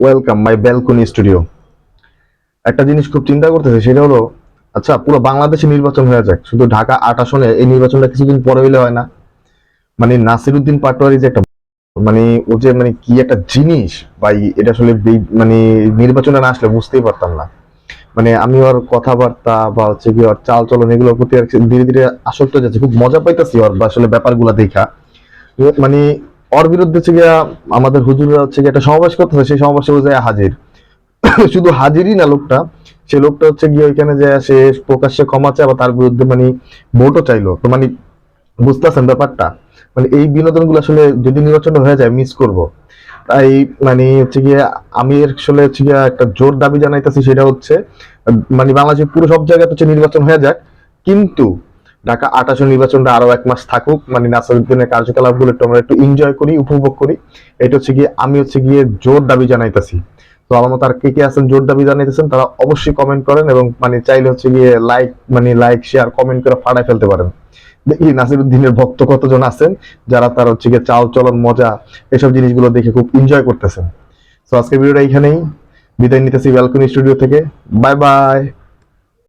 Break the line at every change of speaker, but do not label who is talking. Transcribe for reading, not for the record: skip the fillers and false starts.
Welcome my balcony studio. একটা জিনিস খুব চিন্তা করতেছে, সেটা হলো আচ্ছা পুরো বাংলাদেশে নির্বাচন হয়ে যাক, শুধু ঢাকা ৮ আসনে এই নির্বাচনটা কিছুদিন পরে হইলে হয় না? মানে নাসিরউদ্দিন পাটোয়ারি যে একটা মানে ও যে মানে কি একটা জিনিস ভাই, এটা আসলে মানে নির্বাচনে না আসলে বুঝতেই পারতাম না। মানে আমি ওর কথাবার্তা বা হচ্ছে কি ওর চাল চলন এগুলোর প্রতি আর কি ধীরে ধীরে আসক্ত হয়ে যাচ্ছে, খুব মজা পাইতেছি ওর আসলে ব্যাপারগুলো দেখা। মানে ওর বিরুদ্ধে হচ্ছে গিয়া আমাদের হুজুররা হচ্ছে গিয়ে একটা সমাবেশ করতে হয়, সেই সমাবেশে ও যায় হাজির। শুধু হাজিরই না লোকটা, সে লোকটা হচ্ছে গিয়ে ওইখানে যায় সে প্রকাশ্যে ক্ষমা চায় বা তার বিরুদ্ধে মানে ভোটও চাইলো। তো মানে বুঝতেছেন ব্যাপারটা? মানে এই বিনোদন গুলো আসলে যদি নির্বাচন হয়ে যায় মিস করব। তাই মানে হচ্ছে গিয়ে আমি আসলে হচ্ছে গিয়ে একটা জোর দাবি জানাইতেছি, সেটা হচ্ছে মানে বাংলাদেশের পুরো সব জায়গায় হচ্ছে নির্বাচন হয়ে যাক, কিন্তু ঢাকা ৮ আসন নির্বাচনটা আরো ১ মাস থাকুক, মানে নাসিরউদ্দিনের কার্যকলাপ গুলো একটু আমরা একটু এনজয় করি, উপভোগ করি। এটা হচ্ছে গিয়ে আমি হচ্ছে গিয়ে জোর দাবি জানাইতেছি। তো আমার মতো আর কে কে আছেন জোর দাবি জানাইতেছেন তারা অবশ্যই কমেন্ট করেন, এবং মানে চাইলে হচ্ছে গিয়ে লাইক শেয়ার কমেন্ট করে ফাটাই ফেলতে পারেন। দেখি নাসিরউদ্দিনের ভক্ত কতজন আছেন যারা তার হচ্ছে গিয়ে চাল চলন মজা এসব জিনিসগুলো দেখে খুব এনজয় করতেছেন। তো আজকের ভিডিওটা এইখানেই বিদায় নিতেছি ব্যালকনি স্টুডিও থেকে। Bye bye.